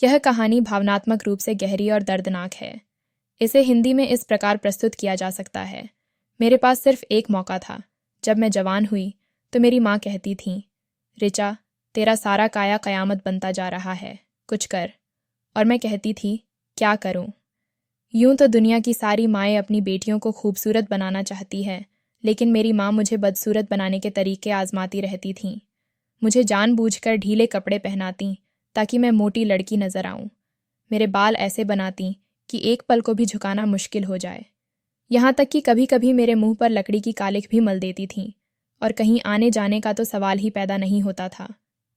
यह कहानी भावनात्मक रूप से गहरी और दर्दनाक है। इसे हिंदी में इस प्रकार प्रस्तुत किया जा सकता है। मेरे पास सिर्फ एक मौका था। जब मैं जवान हुई तो मेरी माँ कहती थी, रिचा, तेरा सारा काया कयामत बनता जा रहा है, कुछ कर। और मैं कहती थी, क्या करूं? यूं तो दुनिया की सारी माएँ अपनी बेटियों को खूबसूरत बनाना चाहती हैं, लेकिन मेरी माँ मुझे बदसूरत बनाने के तरीके आजमाती रहती थीं। मुझे जानबूझकर ढीले कपड़े पहनाती ताकि मैं मोटी लड़की नजर आऊं। मेरे बाल ऐसे बनाती कि एक पल को भी झुकाना मुश्किल हो जाए। यहाँ तक कि कभी कभी मेरे मुंह पर लकड़ी की कालिख भी मल देती थीं, और कहीं आने जाने का तो सवाल ही पैदा नहीं होता था।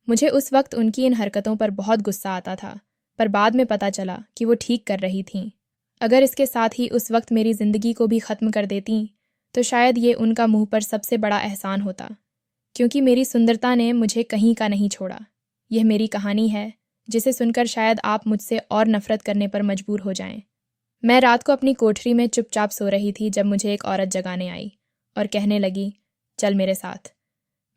मुझे उस वक्त उनकी इन हरकतों पर बहुत गुस्सा आता था, पर बाद में पता चला कि वो ठीक कर रही थीं। अगर इसके साथ ही उस वक्त मेरी जिंदगी को भी ख़त्म कर देती तो शायद ये उनका मुंह पर सबसे बड़ा एहसान होता, क्योंकि मेरी सुंदरता ने मुझे कहीं का नहीं छोड़ा। यह मेरी कहानी है, जिसे सुनकर शायद आप मुझसे और नफरत करने पर मजबूर हो जाएं। मैं रात को अपनी कोठरी में चुपचाप सो रही थी जब मुझे एक औरत जगाने आई और कहने लगी, चल मेरे साथ।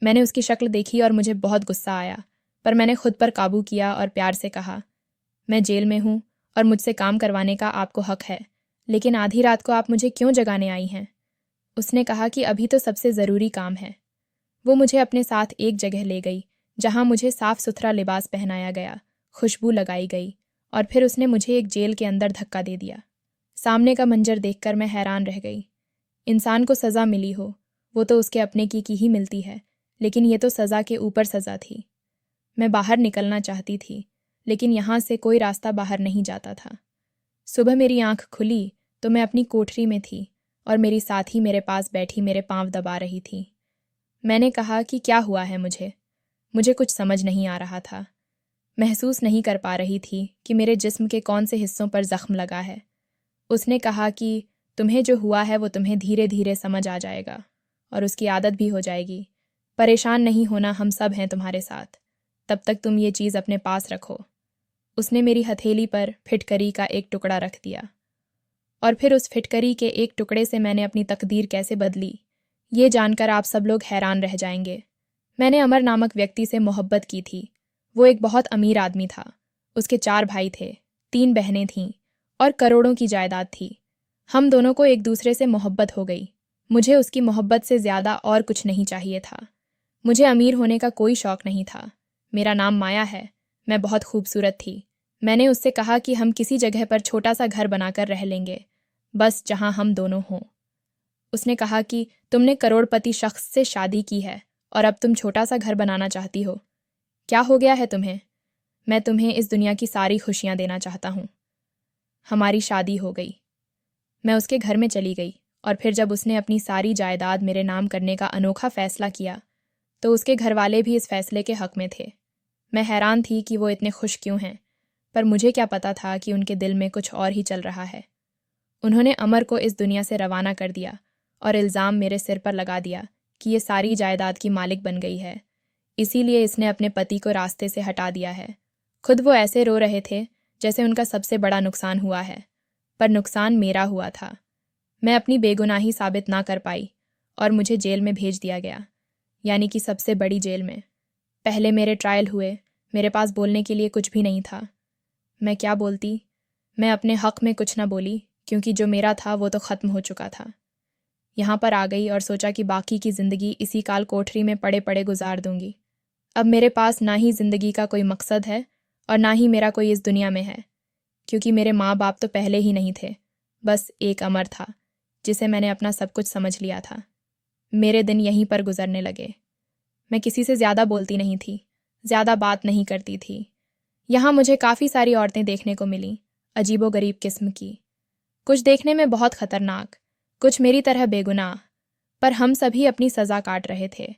मैंने उसकी शक्ल देखी और मुझे बहुत गुस्सा आया, पर मैंने खुद पर काबू किया और प्यार से कहा, मैं जेल में हूँ और मुझसे काम करवाने का आपको हक है, लेकिन आधी रात को आप मुझे क्यों जगाने आई हैं? उसने कहा कि अभी तो सबसे ज़रूरी काम है। वो मुझे अपने साथ एक जगह ले गई जहाँ मुझे साफ सुथरा लिबास पहनाया गया, खुशबू लगाई गई, और फिर उसने मुझे एक जेल के अंदर धक्का दे दिया। सामने का मंजर देखकर मैं हैरान रह गई। इंसान को सज़ा मिली हो, वो तो उसके अपने की ही मिलती है, लेकिन ये तो सज़ा के ऊपर सज़ा थी। मैं बाहर निकलना चाहती थी, लेकिन यहाँ से कोई रास्ता बाहर नहीं जाता था। सुबह मेरी आंख खुली तो मैं अपनी कोठरी में थी और मेरी साथी मेरे पास बैठी मेरे पांव दबा रही थी। मैंने कहा कि क्या हुआ है मुझे कुछ समझ नहीं आ रहा था। महसूस नहीं कर पा रही थी कि मेरे जिस्म के कौन से हिस्सों पर जख्म लगा है। उसने कहा कि तुम्हें जो हुआ है वो तुम्हें धीरे धीरे समझ आ जाएगा और उसकी आदत भी हो जाएगी। परेशान नहीं होना, हम सब हैं तुम्हारे साथ। तब तक तुम ये चीज़ अपने पास रखो। उसने मेरी हथेली पर फिटकरी का एक टुकड़ा रख दिया, और फिर उस फिटकरी के एक टुकड़े से मैंने अपनी तकदीर कैसे बदली, ये जानकर आप सब लोग हैरान रह जाएंगे। मैंने अमर नामक व्यक्ति से मोहब्बत की थी। वो एक बहुत अमीर आदमी था। उसके 4 भाई थे, 3 बहनें थीं और करोड़ों की जायदाद थी। हम दोनों को एक दूसरे से मोहब्बत हो गई। मुझे उसकी मोहब्बत से ज़्यादा और कुछ नहीं चाहिए था। मुझे अमीर होने का कोई शौक नहीं था। मेरा नाम माया है। मैं बहुत खूबसूरत थी। मैंने उससे कहा कि हम किसी जगह पर छोटा सा घर बनाकर रह लेंगे, बस जहां हम दोनों हों। उसने कहा कि तुमने करोड़पति शख्स से शादी की है और अब तुम छोटा सा घर बनाना चाहती हो। क्या हो गया है तुम्हें? मैं तुम्हें इस दुनिया की सारी खुशियां देना चाहता हूँ। हमारी शादी हो गई। मैं उसके घर में चली गई, और फिर जब उसने अपनी सारी जायदाद मेरे नाम करने का अनोखा फैसला किया तो उसके घर वाले भी इस फैसले के हक में थे। मैं हैरान थी कि वो इतने खुश क्यों हैं, पर मुझे क्या पता था कि उनके दिल में कुछ और ही चल रहा है। उन्होंने अमर को इस दुनिया से रवाना कर दिया और इल्ज़ाम मेरे सिर पर लगा दिया कि ये सारी जायदाद की मालिक बन गई है, इसीलिए इसने अपने पति को रास्ते से हटा दिया है। खुद वो ऐसे रो रहे थे जैसे उनका सबसे बड़ा नुकसान हुआ है, पर नुकसान मेरा हुआ था। मैं अपनी बेगुनाही साबित ना कर पाई और मुझे जेल में भेज दिया गया, यानी कि सबसे बड़ी जेल में। पहले मेरे ट्रायल हुए। मेरे पास बोलने के लिए कुछ भी नहीं था। मैं क्या बोलती? मैं अपने हक में कुछ ना बोली, क्योंकि जो मेरा था वो तो ख़त्म हो चुका था। यहाँ पर आ गई और सोचा कि बाकी की ज़िंदगी इसी काल कोठरी में पड़े पड़े गुजार दूंगी। अब मेरे पास ना ही ज़िंदगी का कोई मकसद है और ना ही मेरा कोई इस दुनिया में है, क्योंकि मेरे माँ बाप तो पहले ही नहीं थे। बस एक अमर था जिसे मैंने अपना सब कुछ समझ लिया था। मेरे दिन यहीं पर गुजरने लगे। मैं किसी से ज़्यादा बोलती नहीं थी, ज़्यादा बात नहीं करती थी। यहाँ मुझे काफ़ी सारी औरतें देखने को मिलीं, अजीबोगरीब किस्म की। कुछ देखने में बहुत खतरनाक, कुछ मेरी तरह बेगुनाह, पर हम सभी अपनी सज़ा काट रहे थे।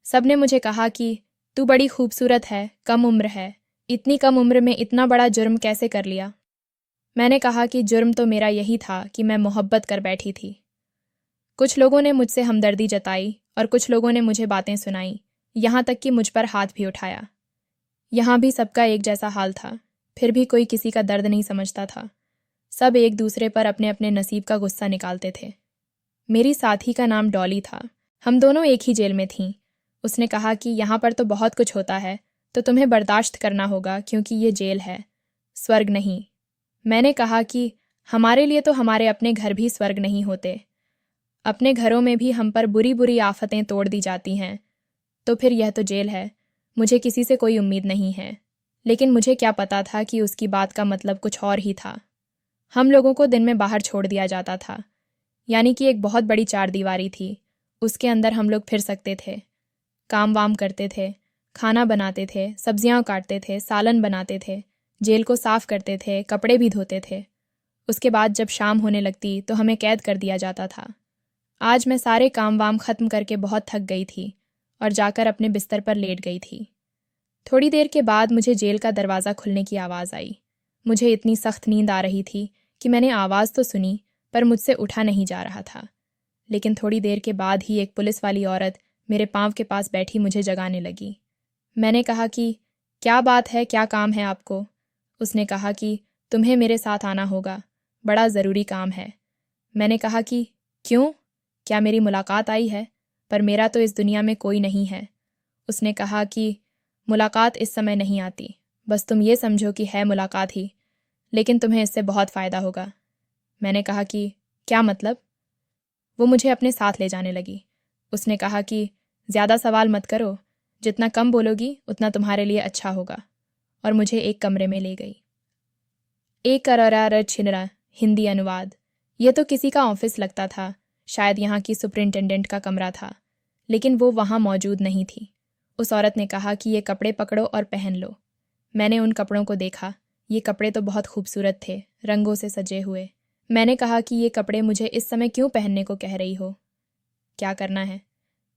सब ने मुझे कहा कि तू बड़ी खूबसूरत है, कम उम्र है, इतनी कम उम्र में इतना बड़ा जुर्म कैसे कर लिया? मैंने कहा कि जुर्म तो मेरा यही था कि मैं मोहब्बत कर बैठी थी। कुछ लोगों ने मुझसे हमदर्दी जताई और कुछ लोगों ने मुझे बातें सुनाई, यहाँ तक कि मुझ पर हाथ भी उठाया। यहाँ भी सबका एक जैसा हाल था, फिर भी कोई किसी का दर्द नहीं समझता था। सब एक दूसरे पर अपने अपने नसीब का गुस्सा निकालते थे। मेरी साथी का नाम डॉली था। हम दोनों एक ही जेल में थीं। उसने कहा कि यहाँ पर तो बहुत कुछ होता है, तो तुम्हें बर्दाश्त करना होगा क्योंकि ये जेल है। स्वर्ग नहीं। मैंने कहा कि हमारे लिए तो हमारे अपने घर भी स्वर्ग नहीं होते। अपने घरों में भी हम पर बुरी बुरी आफतें तोड़ दी जाती हैं। तो फिर यह तो जेल है। मुझे किसी से कोई उम्मीद नहीं है। लेकिन मुझे क्या पता था कि उसकी बात का मतलब कुछ और ही था। हम लोगों को दिन में बाहर छोड़ दिया जाता था, यानी कि एक बहुत बड़ी चारदीवारी थी। उसके अंदर हम लोग फिर सकते थे, काम वाम करते थे, खाना बनाते थे, सब्जियां काटते थे, सालन बनाते थे, जेल को साफ करते थे, कपड़े भी धोते थे। उसके बाद जब शाम होने लगती तो हमें कैद कर दिया जाता था। आज मैं सारे काम वाम खत्म करके बहुत थक गई थी और जाकर अपने बिस्तर पर लेट गई थी। थोड़ी देर के बाद मुझे जेल का दरवाज़ा खुलने की आवाज़ आई। मुझे इतनी सख्त नींद आ रही थी कि मैंने आवाज़ तो सुनी, पर मुझसे उठा नहीं जा रहा था। लेकिन थोड़ी देर के बाद ही एक पुलिस वाली औरत मेरे पाँव के पास बैठी मुझे जगाने लगी। मैंने कहा कि क्या बात है, क्या काम है आपको? उसने कहा कि तुम्हें मेरे साथ आना होगा, बड़ा ज़रूरी काम है। मैंने कहा कि क्यों, क्या मेरी मुलाकात आई है? पर मेरा तो इस दुनिया में कोई नहीं है। उसने कहा कि मुलाकात इस समय नहीं आती, बस तुम ये समझो कि है मुलाकात ही, लेकिन तुम्हें इससे बहुत फ़ायदा होगा। मैंने कहा कि क्या मतलब? वो मुझे अपने साथ ले जाने लगी। उसने कहा कि ज़्यादा सवाल मत करो, जितना कम बोलोगी उतना तुम्हारे लिए अच्छा होगा, और मुझे एक कमरे में ले गई। एक करारा छिनरा हिंदी अनुवाद। ये तो किसी का ऑफिस लगता था, शायद यहाँ की सुपरिंटेंडेंट का कमरा था, लेकिन वो वहाँ मौजूद नहीं थी। उस औरत ने कहा कि ये कपड़े पकड़ो और पहन लो। मैंने उन कपड़ों को देखा। ये कपड़े तो बहुत खूबसूरत थे, रंगों से सजे हुए। मैंने कहा कि ये कपड़े मुझे इस समय क्यों पहनने को कह रही हो? क्या करना है?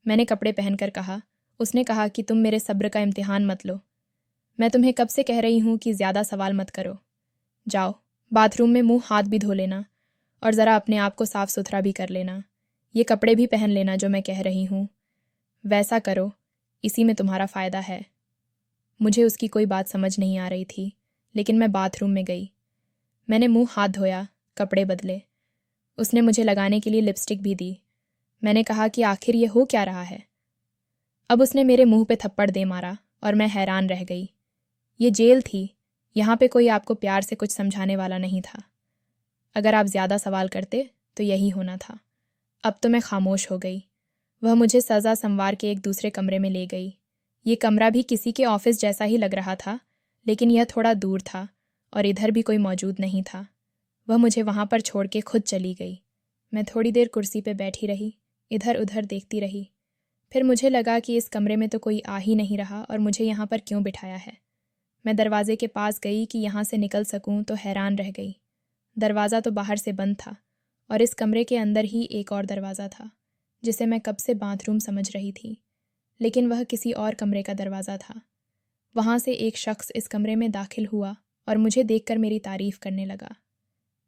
मैंने कपड़े पहनकर कहा। उसने कहा कि तुम मेरे सब्र का इम्तिहान मत लो। मैं तुम्हें कब से कह रही हूँ कि ज़्यादा सवाल मत करो। जाओ, बाथरूम में मुंह हाथ भी धो लेना, और ज़रा अपने आप को साफ सुथरा भी कर लेना। ये कपड़े भी पहन लेना जो मैं कह रही हूँ। वैसा करो, इसी में तुम्हारा फ़ायदा है। मुझे उसकी कोई बात समझ नहीं आ रही थी, लेकिन मैं बाथरूम में गई। मैंने मुंह हाथ धोया, कपड़े बदले। उसने मुझे लगाने के लिए लिपस्टिक भी दी। मैंने कहा कि आखिर ये हो क्या रहा है? अब उसने मेरे मुंह पे थप्पड़ दे मारा और मैं हैरान रह गई। ये जेल थी, यहाँ पे कोई आपको प्यार से कुछ समझाने वाला नहीं था। अगर आप ज़्यादा सवाल करते तो यही होना था। अब तो मैं खामोश हो गई। वह मुझे सज़ा संवार के एक दूसरे कमरे में ले गई। ये कमरा भी किसी के ऑफिस जैसा ही लग रहा था, लेकिन यह थोड़ा दूर था और इधर भी कोई मौजूद नहीं था। वह मुझे वहाँ पर छोड़ के खुद चली गई। मैं थोड़ी देर कुर्सी पे बैठी रही, इधर उधर देखती रही। फिर मुझे लगा कि इस कमरे में तो कोई आ ही नहीं रहा और मुझे यहाँ पर क्यों बिठाया है। मैं दरवाजे के पास गई कि यहाँ से निकल सकूँ तो हैरान रह गई। दरवाज़ा तो बाहर से बंद था और इस कमरे के अंदर ही एक और दरवाज़ा था, जिसे मैं कब से बाथरूम समझ रही थी, लेकिन वह किसी और कमरे का दरवाज़ा था। वहाँ से एक शख्स इस कमरे में दाखिल हुआ और मुझे देखकर मेरी तारीफ़ करने लगा।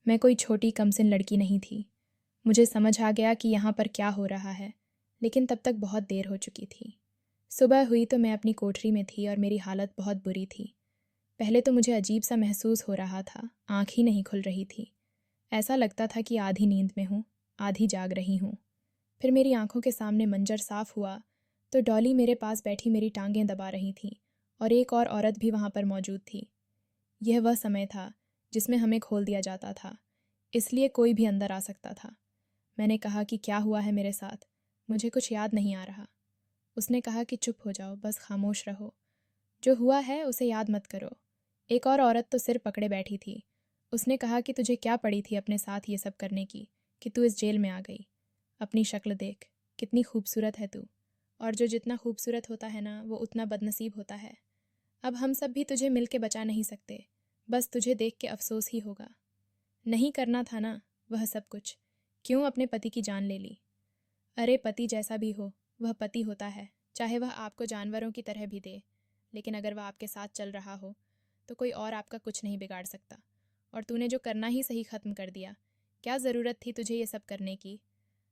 मैं कोई छोटी कमसिन लड़की नहीं थी। मुझे समझ आ गया कि यहाँ पर क्या हो रहा है, लेकिन तब तक बहुत देर हो चुकी थी। सुबह हुई तो मैं अपनी कोठरी में थी और मेरी हालत बहुत बुरी थी। पहले तो मुझे अजीब सा महसूस हो रहा था, आँख ही नहीं खुल रही थी। ऐसा लगता था कि आधी नींद में हूँ, आधी जाग रही हूँ। फिर मेरी आंखों के सामने मंजर साफ हुआ तो डॉली मेरे पास बैठी मेरी टांगें दबा रही थी और एक और औरत भी वहाँ पर मौजूद थी। यह वह समय था जिसमें हमें खोल दिया जाता था, इसलिए कोई भी अंदर आ सकता था। मैंने कहा कि क्या हुआ है मेरे साथ, मुझे कुछ याद नहीं आ रहा। उसने कहा कि चुप हो जाओ, बस खामोश रहो, जो हुआ है उसे याद मत करो। एक और औरत तो सिर पकड़े बैठी थी। उसने कहा कि तुझे क्या पड़ी थी अपने साथ ये सब करने की, कि तू इस जेल में आ गई। अपनी शक्ल देख, कितनी खूबसूरत है तू, और जो जितना खूबसूरत होता है ना वो उतना बदनसीब होता है। अब हम सब भी तुझे मिल के बचा नहीं सकते, बस तुझे देख के अफसोस ही होगा। नहीं करना था ना वह सब कुछ, क्यों अपने पति की जान ले ली? अरे पति जैसा भी हो, वह पति होता है, चाहे वह आपको जानवरों की तरह भी दे, लेकिन अगर वह आपके साथ चल रहा हो तो कोई और आपका कुछ नहीं बिगाड़ सकता। और तूने जो करना ही सही ख़त्म कर दिया। क्या ज़रूरत थी तुझे ये सब करने की?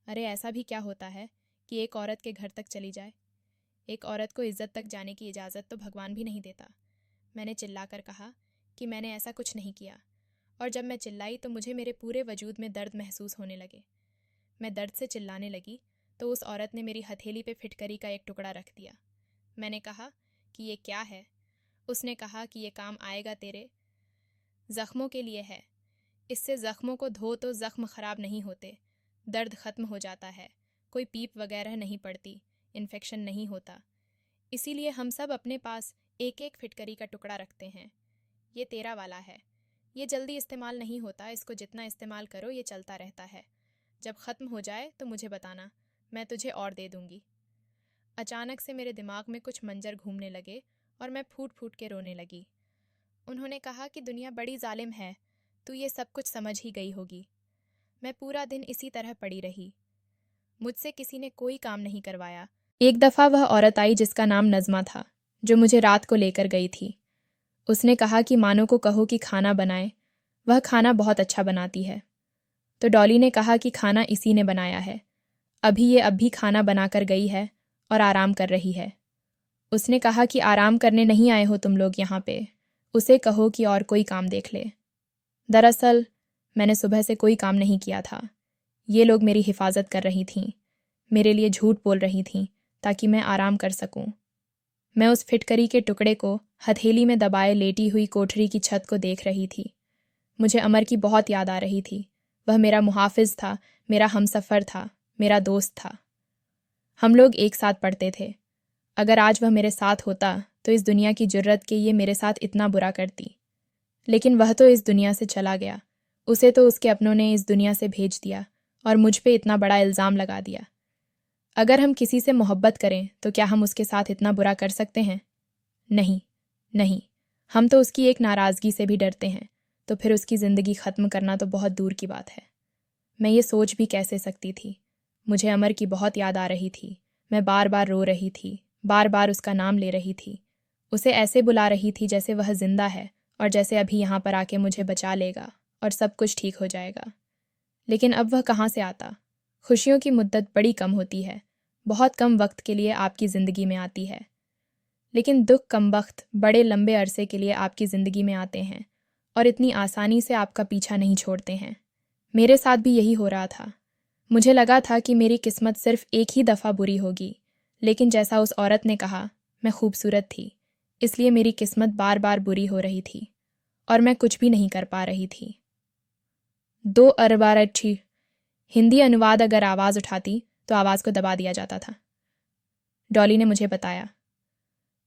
अरे ऐसा भी क्या होता है कि एक औरत के घर तक चली जाए? एक औरत को इज्जत तक जाने की इजाज़त तो भगवान भी नहीं देता। मैंने चिल्लाकर कहा कि मैंने ऐसा कुछ नहीं किया, और जब मैं चिल्लाई तो मुझे मेरे पूरे वजूद में दर्द महसूस होने लगे। मैं दर्द से चिल्लाने लगी तो उस औरत ने मेरी हथेली पे फिटकरी का एक टुकड़ा रख दिया। मैंने कहा कि ये क्या है? उसने कहा कि ये काम आएगा तेरे। ज़ख्मों के लिए है। इससे ज़ख्मों को धो तो ज़ख्म ख़राब नहीं होते, दर्द ख़त्म हो जाता है, कोई पीप वगैरह नहीं पड़ती, इन्फेक्शन नहीं होता। इसीलिए हम सब अपने पास एक एक फिटकरी का टुकड़ा रखते हैं। ये तेरा वाला है, ये जल्दी इस्तेमाल नहीं होता, इसको जितना इस्तेमाल करो ये चलता रहता है। जब ख़त्म हो जाए तो मुझे बताना, मैं तुझे और दे दूँगी। अचानक से मेरे दिमाग में कुछ मंजर घूमने लगे और मैं फूट फूट के रोने लगी। उन्होंने कहा कि दुनिया बड़ी जालिम है, तू ये सब कुछ समझ ही गई होगी। मैं पूरा दिन इसी तरह पड़ी रही। मुझसे किसी ने कोई काम नहीं करवाया। एक दफ़ा वह औरत आई जिसका नाम नज़मा था, जो मुझे रात को लेकर गई थी। उसने कहा कि मानो को कहो कि खाना बनाए, वह खाना बहुत अच्छा बनाती है। तो डॉली ने कहा कि खाना इसी ने बनाया है, अभी अब भी खाना बनाकर गई है और आराम कर रही है। उसने कहा कि आराम करने नहीं आए हो तुम लोग यहाँ पे, उसे कहो कि और कोई काम देख ले। दरअसल मैंने सुबह से कोई काम नहीं किया था। ये लोग मेरी हिफाजत कर रही थीं, मेरे लिए झूठ बोल रही थीं ताकि मैं आराम कर सकूं। मैं उस फिटकरी के टुकड़े को हथेली में दबाए लेटी हुई कोठरी की छत को देख रही थी। मुझे अमर की बहुत याद आ रही थी। वह मेरा मुहाफिज था, मेरा हमसफ़र था, मेरा दोस्त था। हम लोग एक साथ पढ़ते थे। अगर आज वह मेरे साथ होता तो इस दुनिया की जुर्रत के ये मेरे साथ इतना बुरा करती। लेकिन वह तो इस दुनिया से चला गया, उसे तो उसके अपनों ने इस दुनिया से भेज दिया और मुझ पे इतना बड़ा इल्ज़ाम लगा दिया। अगर हम किसी से मोहब्बत करें तो क्या हम उसके साथ इतना बुरा कर सकते हैं? नहीं, नहीं, हम तो उसकी एक नाराज़गी से भी डरते हैं, तो फिर उसकी ज़िंदगी ख़त्म करना तो बहुत दूर की बात है। मैं ये सोच भी कैसे सकती थी। मुझे अमर की बहुत याद आ रही थी। मैं बार बार रो रही थी, बार बार उसका नाम ले रही थी। उसे ऐसे बुला रही थी जैसे वह जिंदा है और जैसे अभी यहाँ पर आके मुझे बचा लेगा और सब कुछ ठीक हो जाएगा। लेकिन अब वह कहाँ से आता? खुशियों की मुद्दत बड़ी कम होती है, बहुत कम वक्त के लिए आपकी ज़िंदगी में आती है। लेकिन दुख कम वक्त बड़े लंबे अरसे के लिए आपकी ज़िंदगी में आते हैं और इतनी आसानी से आपका पीछा नहीं छोड़ते हैं। मेरे साथ भी यही हो रहा था। मुझे लगा था कि मेरी किस्मत सिर्फ एक ही दफ़ा बुरी होगी, लेकिन जैसा उस औरत ने कहा, मैं खूबसूरत थी, इसलिए मेरी किस्मत बार बार बुरी हो रही थी और मैं कुछ भी नहीं कर पा रही थी। 2 अरबारठी हिंदी अनुवाद अगर आवाज़ उठाती तो आवाज़ को दबा दिया जाता था। डॉली ने मुझे बताया,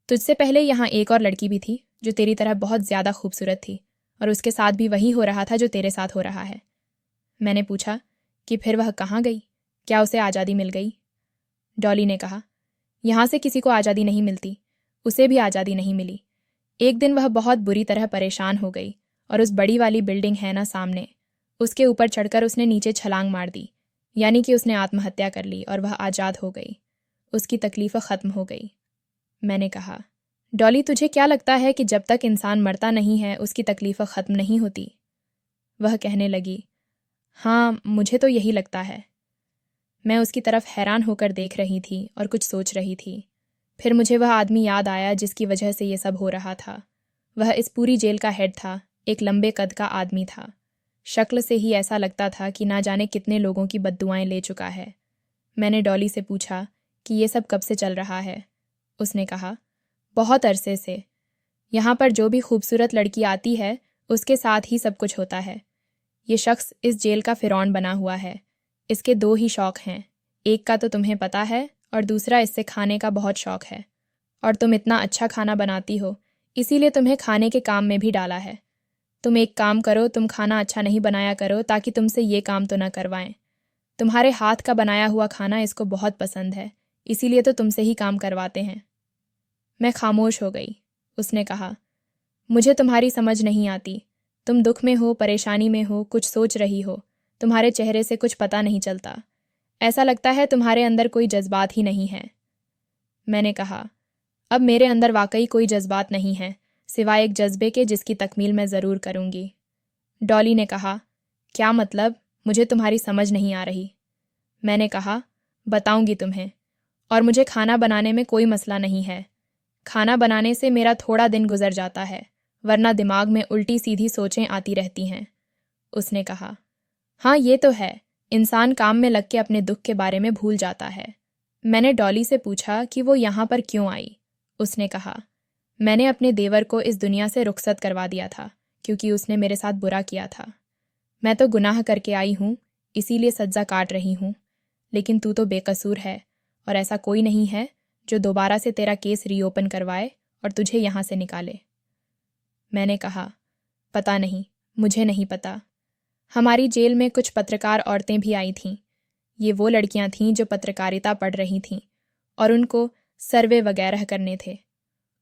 तुझसे पहले यहाँ एक और लड़की भी थी जो तेरी तरह बहुत ज़्यादा खूबसूरत थी और उसके साथ भी वही हो रहा था जो तेरे साथ हो रहा है। मैंने पूछा कि फिर वह कहाँ गई? क्या उसे आज़ादी मिल गई? डॉली ने कहा, यहाँ से किसी को आज़ादी नहीं मिलती, उसे भी आज़ादी नहीं मिली। एक दिन वह बहुत बुरी तरह परेशान हो गई और उस बड़ी वाली बिल्डिंग है ना सामने, उसके ऊपर चढ़कर उसने नीचे छलांग मार दी, यानी कि उसने आत्महत्या कर ली और वह आज़ाद हो गई। उसकी तकलीफ़ ख़त्म हो गई। मैंने कहा, डॉली तुझे क्या लगता है कि जब तक इंसान मरता नहीं है उसकी तकलीफ़ ख़त्म नहीं होती? वह कहने लगी, हाँ मुझे तो यही लगता है। मैं उसकी तरफ हैरान होकर देख रही थी और कुछ सोच रही थी। फिर मुझे वह आदमी याद आया जिसकी वजह से ये सब हो रहा था। वह इस पूरी जेल का हेड था, एक लंबे कद का आदमी था। शक्ल से ही ऐसा लगता था कि ना जाने कितने लोगों की बद्दुआएं ले चुका है। मैंने डॉली से पूछा कि ये सब कब से चल रहा है? उसने कहा, बहुत अरसे से। यहाँ पर जो भी खूबसूरत लड़की आती है उसके साथ ही सब कुछ होता है। ये शख्स इस जेल का फिरौन बना हुआ है। इसके 2 ही शौक़ हैं, एक का तो तुम्हें पता है और दूसरा इससे खाने का बहुत शौक़ है। और तुम इतना अच्छा खाना बनाती हो, इसीलिए तुम्हें खाने के काम में भी डाला है। तुम एक काम करो, तुम खाना अच्छा नहीं बनाया करो ताकि तुमसे ये काम तो न करवाएं। तुम्हारे हाथ का बनाया हुआ खाना इसको बहुत पसंद है, इसीलिए तो तुमसे ही काम करवाते हैं। मैं खामोश हो गई। उसने कहा, मुझे तुम्हारी समझ नहीं आती। तुम दुख में हो, परेशानी में हो, कुछ सोच रही हो, तुम्हारे चेहरे से कुछ पता नहीं चलता। ऐसा लगता है तुम्हारे अंदर कोई जज्बात ही नहीं है। मैंने कहा, अब मेरे अंदर वाकई कोई जज्बात नहीं है, सिवाय एक जज्बे के जिसकी तकमील मैं ज़रूर करूँगी। डॉली ने कहा, क्या मतलब? मुझे तुम्हारी समझ नहीं आ रही। मैंने कहा, बताऊँगी तुम्हें। और मुझे खाना बनाने में कोई मसला नहीं है। खाना बनाने से मेरा थोड़ा दिन गुजर जाता है, वरना दिमाग में उल्टी सीधी सोचें आती रहती हैं। उसने कहा, हाँ ये तो है, इंसान काम में लग के अपने दुख के बारे में भूल जाता है। मैंने डॉली से पूछा कि वो यहाँ पर क्यों आई। उसने कहा, मैंने अपने देवर को इस दुनिया से रुखसत करवा दिया था क्योंकि उसने मेरे साथ बुरा किया था। मैं तो गुनाह करके आई हूँ, इसीलिए सज़ा काट रही हूँ, लेकिन तू तो बेकसूर है और ऐसा कोई नहीं है जो दोबारा से तेरा केस रीओपन करवाए और तुझे यहाँ से निकाले। मैंने कहा, पता नहीं, मुझे नहीं पता। हमारी जेल में कुछ पत्रकार औरतें भी आई थीं। ये वो लड़कियां थीं जो पत्रकारिता पढ़ रही थीं और उनको सर्वे वगैरह करने थे।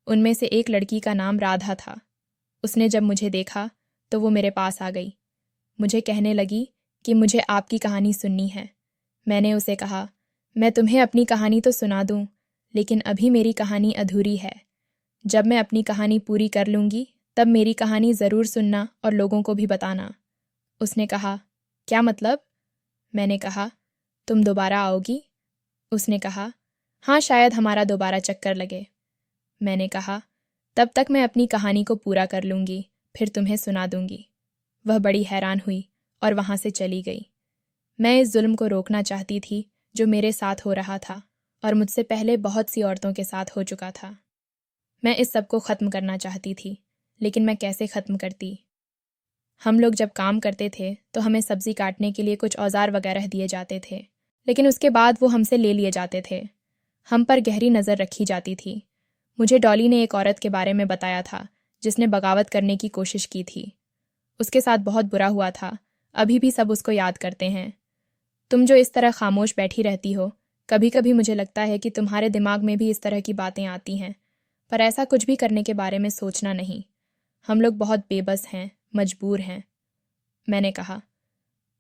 उनमें से एक लड़की का नाम राधा था। उसने जब मुझे देखा तो वो मेरे पास आ गई। मुझे कहने लगी कि मुझे आपकी कहानी सुननी है। मैंने उसे कहा, मैं तुम्हें अपनी कहानी तो सुना दूं, लेकिन अभी मेरी कहानी अधूरी है। जब मैं अपनी कहानी पूरी कर लूँगी तब मेरी कहानी ज़रूर सुनना और लोगों को भी बताना। उसने कहा, क्या मतलब? मैंने कहा, तुम दोबारा आओगी? उसने कहा, हाँ, शायद हमारा दोबारा चक्कर लगे। मैंने कहा, तब तक मैं अपनी कहानी को पूरा कर लूँगी, फिर तुम्हें सुना दूँगी। वह बड़ी हैरान हुई और वहाँ से चली गई। मैं इस जुल्म को रोकना चाहती थी जो मेरे साथ हो रहा था और मुझसे पहले बहुत सी औरतों के साथ हो चुका था। मैं इस सब को ख़त्म करना चाहती थी, लेकिन मैं कैसे ख़त्म करती? हम लोग जब काम करते थे तो हमें सब्ज़ी काटने के लिए कुछ औजार वगैरह दिए जाते थे, लेकिन उसके बाद वो हमसे ले लिए जाते थे। हम पर गहरी नज़र रखी जाती थी। मुझे डॉली ने एक औरत के बारे में बताया था जिसने बगावत करने की कोशिश की थी। उसके साथ बहुत बुरा हुआ था। अभी भी सब उसको याद करते हैं। तुम जो इस तरह खामोश बैठी रहती हो, कभी कभी मुझे लगता है कि तुम्हारे दिमाग में भी इस तरह की बातें आती हैं, पर ऐसा कुछ भी करने के बारे में सोचना नहीं। हम लोग बहुत बेबस हैं, मजबूर हैं। मैंने कहा,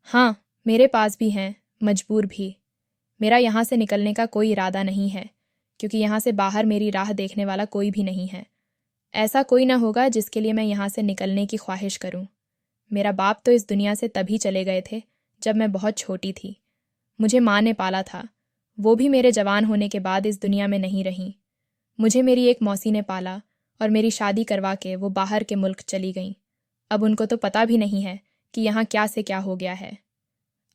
हाँ, मेरे पास भी हैं, मजबूर भी। मेरा यहाँ से निकलने का कोई इरादा नहीं है, क्योंकि यहाँ से बाहर मेरी राह देखने वाला कोई भी नहीं है। ऐसा कोई ना होगा जिसके लिए मैं यहाँ से निकलने की ख्वाहिश करूँ। मेरा बाप तो इस दुनिया से तभी चले गए थे जब मैं बहुत छोटी थी। मुझे माँ ने पाला था। वो भी मेरे जवान होने के बाद इस दुनिया में नहीं रहीं। मुझे मेरी एक मौसी ने पाला और मेरी शादी करवा के वो बाहर के मुल्क चली गईं। अब उनको तो पता भी नहीं है कि यहाँ क्या से क्या हो गया है।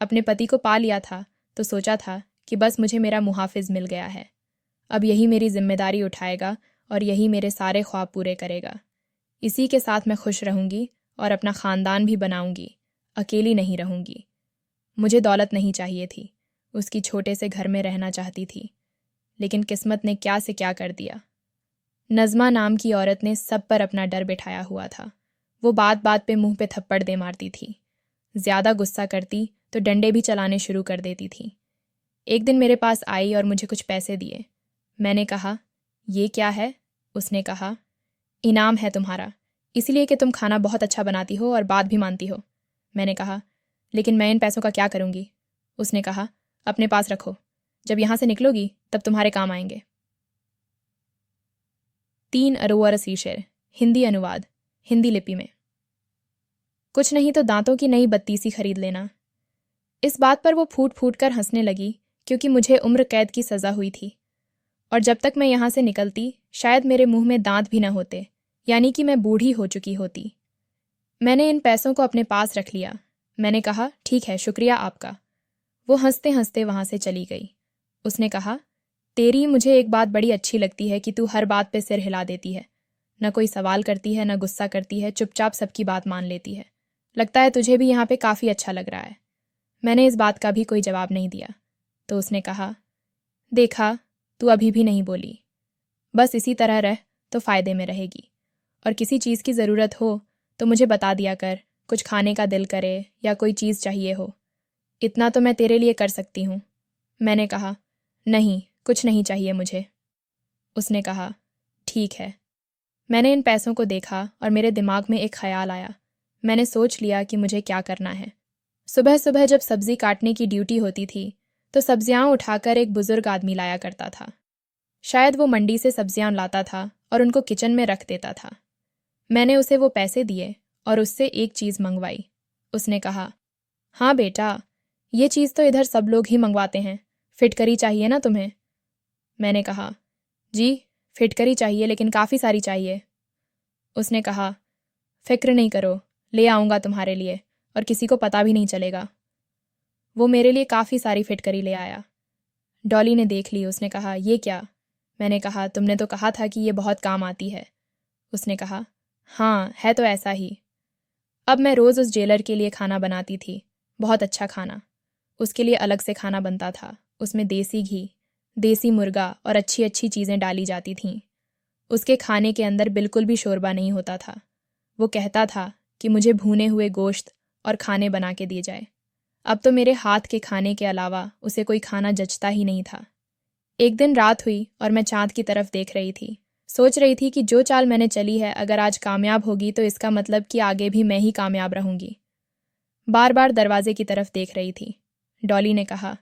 अपने पति को पा लिया था तो सोचा था कि बस मुझे मेरा मुहाफिज मिल गया है। अब यही मेरी जिम्मेदारी उठाएगा और यही मेरे सारे ख्वाब पूरे करेगा। इसी के साथ मैं खुश रहूँगी और अपना ख़ानदान भी बनाऊँगी। अकेली नहीं रहूँगी। मुझे दौलत नहीं चाहिए थी। उसकी छोटे से घर में रहना चाहती थी, लेकिन किस्मत ने क्या से क्या कर दिया। नज़मा नाम की औरत ने सब पर अपना डर बिठाया हुआ था। वो बात बात पे मुंह पे थप्पड़ दे मारती थी। ज़्यादा गुस्सा करती तो डंडे भी चलाने शुरू कर देती थी। एक दिन मेरे पास आई और मुझे कुछ पैसे दिए। मैंने कहा, ये क्या है? उसने कहा, इनाम है तुम्हारा, इसलिए कि तुम खाना बहुत अच्छा बनाती हो और बात भी मानती हो। मैंने कहा, लेकिन मैं इन पैसों का क्या करूँगी? उसने कहा, अपने पास रखो, जब यहाँ से निकलोगी तब तुम्हारे काम आएंगे। 3 अरोवर शेर, हिंदी अनुवाद, हिंदी लिपि में। कुछ नहीं तो दांतों की नई बत्तीसी खरीद लेना। इस बात पर वो फूट फूट कर हंसने लगी, क्योंकि मुझे उम्र कैद की सज़ा हुई थी और जब तक मैं यहाँ से निकलती शायद मेरे मुंह में दांत भी न होते, यानी कि मैं बूढ़ी हो चुकी होती। मैंने इन पैसों को अपने पास रख लिया। मैंने कहा, ठीक है, शुक्रिया आपका। वो हंसते हंसते वहाँ से चली गई। उसने कहा, तेरी मुझे एक बात बड़ी अच्छी लगती है कि तू हर बात पे सिर हिला देती है। न कोई सवाल करती है, न गुस्सा करती है, चुपचाप सबकी बात मान लेती है। लगता है तुझे भी यहाँ पे काफ़ी अच्छा लग रहा है। मैंने इस बात का भी कोई जवाब नहीं दिया। तो उसने कहा, देखा, तू अभी भी नहीं बोली। बस इसी तरह रह तो फ़ायदे में रहेगी, और किसी चीज़ की ज़रूरत हो तो मुझे बता दिया कर। कुछ खाने का दिल करे या कोई चीज़ चाहिए हो, इतना तो मैं तेरे लिए कर सकती हूँ। मैंने कहा, नहीं, कुछ नहीं चाहिए मुझे। उसने कहा, ठीक है। मैंने इन पैसों को देखा और मेरे दिमाग में एक ख्याल आया। मैंने सोच लिया कि मुझे क्या करना है। सुबह सुबह जब सब्ज़ी काटने की ड्यूटी होती थी तो सब्जियां उठाकर एक बुज़ुर्ग आदमी लाया करता था। शायद वो मंडी से सब्जियां लाता था और उनको किचन में रख देता था। मैंने उसे वो पैसे दिए और उससे एक चीज़ मंगवाई। उसने कहा, हाँ बेटा, ये चीज़ तो इधर सब लोग ही मंगवाते हैं। फिटकरी चाहिए ना तुम्हें? मैंने कहा, जी, फिटकरी चाहिए, लेकिन काफ़ी सारी चाहिए। उसने कहा, फिक्र नहीं करो, ले आऊँगा तुम्हारे लिए और किसी को पता भी नहीं चलेगा। वो मेरे लिए काफ़ी सारी फिटकरी ले आया। डॉली ने देख ली। उसने कहा, ये क्या? मैंने कहा, तुमने तो कहा था कि ये बहुत काम आती है। उसने कहा, हाँ, है तो ऐसा ही। अब मैं रोज़ उस जेलर के लिए खाना बनाती थी, बहुत अच्छा खाना। उसके लिए अलग से खाना बनता था, उसमें देसी घी, देसी मुर्गा और अच्छी अच्छी चीज़ें डाली जाती थीं। उसके खाने के अंदर बिल्कुल भी शोरबा नहीं होता था। वो कहता था कि मुझे भुने हुए गोश्त और खाने बना के दिए जाए। अब तो मेरे हाथ के खाने के अलावा उसे कोई खाना जचता ही नहीं था। एक दिन रात हुई और मैं चाँद की तरफ देख रही थी। सोच रही थी कि जो चाल मैंने चली है, अगर आज कामयाब होगी तो इसका मतलब कि आगे भी मैं ही कामयाब रहूंगी। बार बार दरवाजे की तरफ देख रही थी। डॉली ने कहा,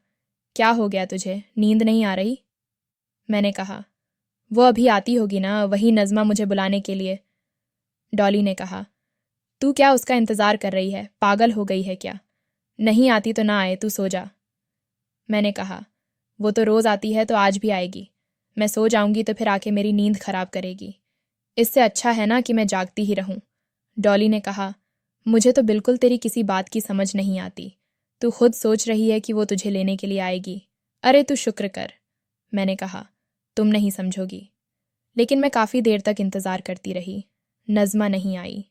क्या हो गया तुझे, नींद नहीं आ रही? मैंने कहा, वो अभी आती होगी ना, वही नज़मा मुझे बुलाने के लिए। डॉली ने कहा, तू क्या उसका इंतज़ार कर रही है, पागल हो गई है क्या? नहीं आती तो ना आए, तू सो जा। मैंने कहा, वो तो रोज़ आती है तो आज भी आएगी। मैं सो जाऊंगी तो फिर आके मेरी नींद खराब करेगी। इससे अच्छा है ना कि मैं जागती ही रहूं। डॉली ने कहा, मुझे तो बिल्कुल तेरी किसी बात की समझ नहीं आती। तू खुद सोच रही है कि वो तुझे लेने के लिए आएगी। अरे तू शुक्र कर। मैंने कहा, तुम नहीं समझोगी। लेकिन मैं काफ़ी देर तक इंतज़ार करती रही। नज़मा नहीं आई।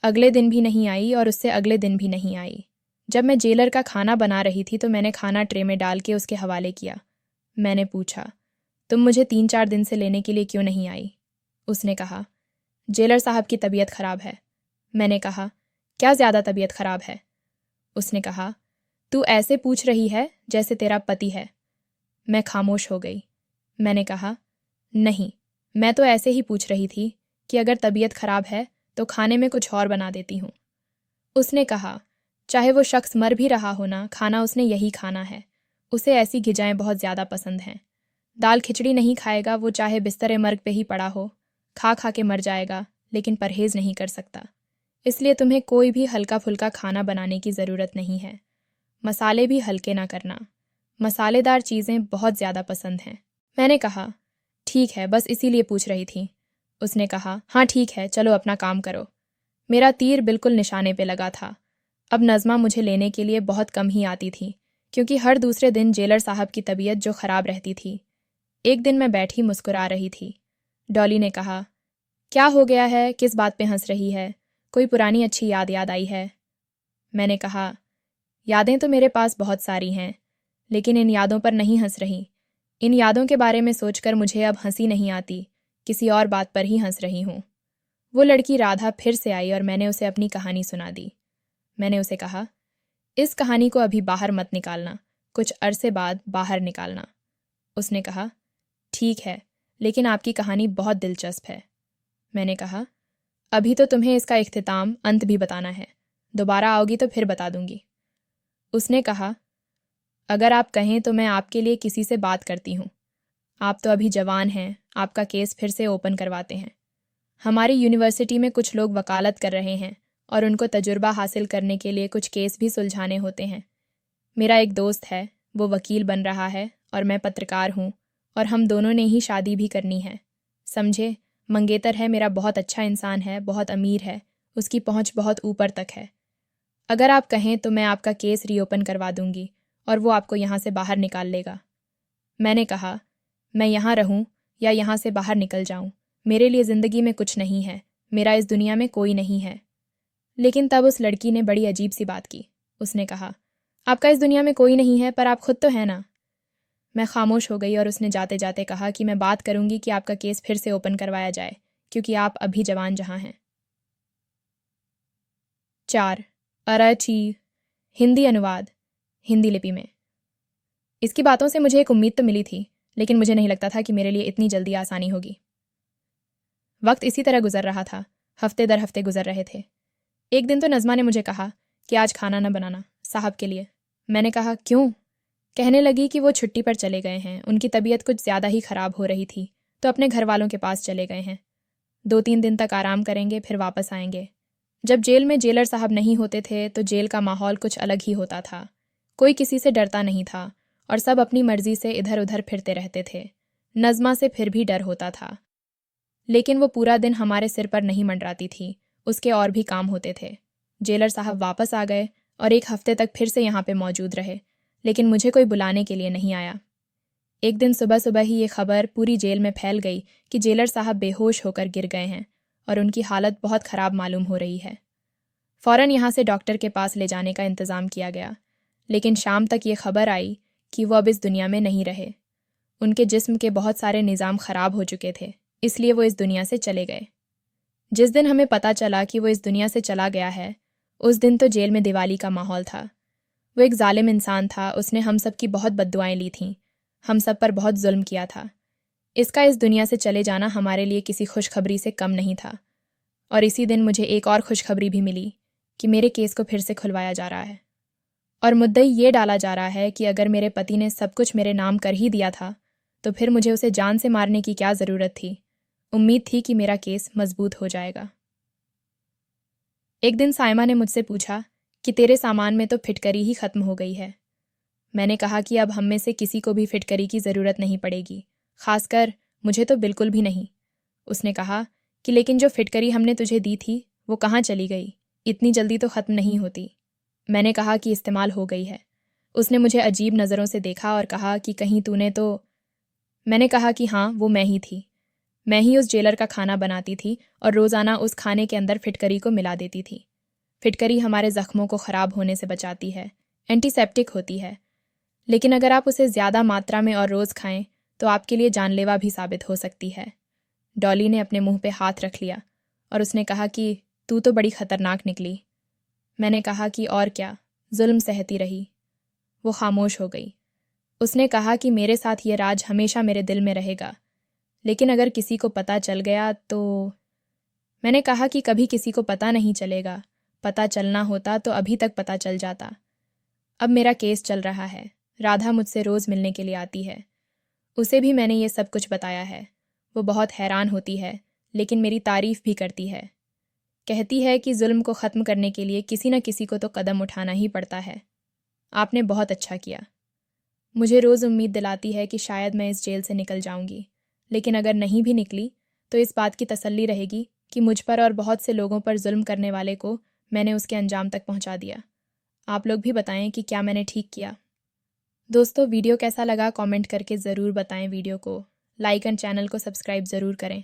अगले दिन भी नहीं आई और उससे अगले दिन भी नहीं आई। जब मैं जेलर का खाना बना रही थी तो मैंने खाना ट्रे में डाल के उसके हवाले किया। मैंने पूछा, तुम मुझे 3-4 दिन से लेने के लिए क्यों नहीं आई? उसने कहा, जेलर साहब की तबीयत ख़राब है। मैंने कहा, क्या ज़्यादा तबीयत ख़राब है? उसने कहा, तू ऐसे पूछ रही है जैसे तेरा पति है। मैं खामोश हो गई। मैंने कहा, नहीं, मैं तो ऐसे ही पूछ रही थी कि अगर तबीयत ख़राब है तो खाने में कुछ और बना देती हूँ। उसने कहा, चाहे वो शख्स मर भी रहा हो ना, खाना उसने यही खाना है। उसे ऐसी ग़िज़ाएँ बहुत ज़्यादा पसंद हैं। दाल खिचड़ी नहीं खाएगा वो, चाहे बिस्तर मर्ग पे ही पड़ा हो। खा खा के मर जाएगा, लेकिन परहेज़ नहीं कर सकता। इसलिए तुम्हें कोई भी हल्का फुल्का खाना बनाने की ज़रूरत नहीं है। मसाले भी हल्के ना करना। मसालेदार चीज़ें बहुत ज़्यादा पसंद हैं। मैंने कहा, ठीक है, बस इसीलिए पूछ रही थी। उसने कहा, हाँ ठीक है, चलो अपना काम करो। मेरा तीर बिल्कुल निशाने पे लगा था। अब नज़मा मुझे लेने के लिए बहुत कम ही आती थी, क्योंकि हर दूसरे दिन जेलर साहब की तबीयत जो ख़राब रहती थी। एक दिन मैं बैठी मुस्कुरा रही थी। डॉली ने कहा, क्या हो गया है, किस बात पे हंस रही है? कोई पुरानी अच्छी याद आई है? मैंने कहा, यादें तो मेरे पास बहुत सारी हैं, लेकिन इन यादों पर नहीं हंस रही। इन यादों के बारे में सोचकर मुझे अब हंसी नहीं आती, किसी और बात पर ही हंस रही हूँ। वो लड़की राधा फिर से आई और मैंने उसे अपनी कहानी सुना दी। मैंने उसे कहा, इस कहानी को अभी बाहर मत निकालना, कुछ अरसे बाद बाहर निकालना। उसने कहा, ठीक है, लेकिन आपकी कहानी बहुत दिलचस्प है। मैंने कहा, अभी तो तुम्हें इसका इख्तिताम, अंत भी बताना है। दोबारा आओगी तो फिर बता दूंगी। उसने कहा, अगर आप कहें तो मैं आपके लिए किसी से बात करती हूँ। आप तो अभी जवान हैं, आपका केस फिर से ओपन करवाते हैं। हमारी यूनिवर्सिटी में कुछ लोग वकालत कर रहे हैं और उनको तजुर्बा हासिल करने के लिए कुछ केस भी सुलझाने होते हैं। मेरा एक दोस्त है, वो वकील बन रहा है और मैं पत्रकार हूँ, और हम दोनों ने ही शादी भी करनी है। समझे, मंगेतर है मेरा, बहुत अच्छा इंसान है, बहुत अमीर है, उसकी पहुँच बहुत ऊपर तक है। अगर आप कहें तो मैं आपका केस रीओपन करवा दूंगी और वो आपको यहाँ से बाहर निकाल लेगा। मैंने कहा, मैं यहाँ रहूँ या यहाँ से बाहर निकल जाऊँ, मेरे लिए ज़िंदगी में कुछ नहीं है, मेरा इस दुनिया में कोई नहीं है। लेकिन तब उस लड़की ने बड़ी अजीब सी बात की। उसने कहा, आपका इस दुनिया में कोई नहीं है, पर आप खुद तो हैं ना। मैं खामोश हो गई और उसने जाते जाते कहा कि मैं बात करूंगी कि आपका केस फिर से ओपन करवाया जाए, क्योंकि आप अभी जवान जहाँ हैं। 4. अरची हिंदी अनुवाद, हिंदी लिपि में। इसकी बातों से मुझे एक उम्मीद तो मिली थी, लेकिन मुझे नहीं लगता था कि मेरे लिए इतनी जल्दी आसानी होगी। वक्त इसी तरह गुजर रहा था, हफ्ते दर हफ्ते गुजर रहे थे। एक दिन तो नज़मा ने मुझे कहा कि आज खाना न बनाना साहब के लिए। मैंने कहा, क्यों? कहने लगी कि वो छुट्टी पर चले गए हैं, उनकी तबीयत कुछ ज़्यादा ही ख़राब हो रही थी, तो अपने घर वालों के पास चले गए हैं। 2-3 दिन तक आराम करेंगे, फिर वापस आएंगे। जब जेल में जेलर साहब नहीं होते थे तो जेल का माहौल कुछ अलग ही होता था। कोई किसी से डरता नहीं था और सब अपनी मर्जी से इधर उधर फिरते रहते थे। नज़मा से फिर भी डर होता था, लेकिन वो पूरा दिन हमारे सिर पर नहीं मंडराती थी, उसके और भी काम होते थे। जेलर साहब वापस आ गए और 1 हफ्ते तक फिर से यहाँ पे मौजूद रहे, लेकिन मुझे कोई बुलाने के लिए नहीं आया। एक दिन सुबह सुबह ही ये खबर पूरी जेल में फैल गई कि जेलर साहब बेहोश होकर गिर गए हैं और उनकी हालत बहुत ख़राब मालूम हो रही है। फ़ौरन यहाँ से डॉक्टर के पास ले जाने का इंतज़ाम किया गया, लेकिन शाम तक ये खबर आई कि वो अब इस दुनिया में नहीं रहे। उनके जिस्म के बहुत सारे निज़ाम ख़राब हो चुके थे, इसलिए वो इस दुनिया से चले गए। जिस दिन हमें पता चला कि वो इस दुनिया से चला गया है, उस दिन तो जेल में दिवाली का माहौल था। वो एक जालिम इंसान था, उसने हम सब की बहुत बद्दुआएं ली थीं, हम सब पर बहुत जुल्म किया था। इसका इस दुनिया से चले जाना हमारे लिए किसी खुशखबरी से कम नहीं था। और इसी दिन मुझे एक और खुशखबरी भी मिली कि मेरे केस को फिर से खुलवाया जा रहा है और मुद्दई ये डाला जा रहा है कि अगर मेरे पति ने सब कुछ मेरे नाम कर ही दिया था तो फिर मुझे उसे जान से मारने की क्या ज़रूरत थी। उम्मीद थी कि मेरा केस मजबूत हो जाएगा। एक दिन साइमा ने मुझसे पूछा कि तेरे सामान में तो फिटकरी ही ख़त्म हो गई है। मैंने कहा कि अब हम में से किसी को भी फिटकरी की ज़रूरत नहीं पड़ेगी, ख़ासकर मुझे तो बिल्कुल भी नहीं। उसने कहा कि लेकिन जो फिटकरी हमने तुझे दी थी वो कहाँ चली गई, इतनी जल्दी तो ख़त्म नहीं होती। मैंने कहा कि इस्तेमाल हो गई है। उसने मुझे अजीब नज़रों से देखा और कहा कि कहीं तूने तो। मैंने कहा कि हाँ, वो मैं ही थी। मैं ही उस जेलर का खाना बनाती थी और रोज़ाना उस खाने के अंदर फिटकरी को मिला देती थी। फिटकरी हमारे ज़ख्मों को ख़राब होने से बचाती है, एंटीसेप्टिक होती है, लेकिन अगर आप उसे ज़्यादा मात्रा में और रोज़ खाएं तो आपके लिए जानलेवा भी साबित हो सकती है। डॉली ने अपने मुंह पे हाथ रख लिया और उसने कहा कि तू तो बड़ी ख़तरनाक निकली। मैंने कहा कि और क्या, जुल्म सहती रही। वो खामोश हो गई। उसने कहा कि मेरे साथ ये राज हमेशा मेरे दिल में रहेगा, लेकिन अगर किसी को पता चल गया तो। मैंने कहा कि कभी किसी को पता नहीं चलेगा, पता चलना होता तो अभी तक पता चल जाता। अब मेरा केस चल रहा है, राधा मुझसे रोज़ मिलने के लिए आती है। उसे भी मैंने ये सब कुछ बताया है। वो बहुत हैरान होती है, लेकिन मेरी तारीफ़ भी करती है। कहती है कि जुल्म को ख़त्म करने के लिए किसी न किसी को तो कदम उठाना ही पड़ता है। आपने बहुत अच्छा किया। मुझे रोज़ उम्मीद दिलाती है कि शायद मैं इस जेल से निकल जाऊंगी, लेकिन अगर नहीं भी निकली तो इस बात की तसल्ली रहेगी कि मुझ पर और बहुत से लोगों पर जुल्म करने वाले को मैंने उसके अंजाम तक पहुंचा दिया। आप लोग भी बताएं कि क्या मैंने ठीक किया। दोस्तों, वीडियो कैसा लगा कमेंट करके ज़रूर बताएं। वीडियो को लाइक एंड चैनल को सब्सक्राइब ज़रूर करें।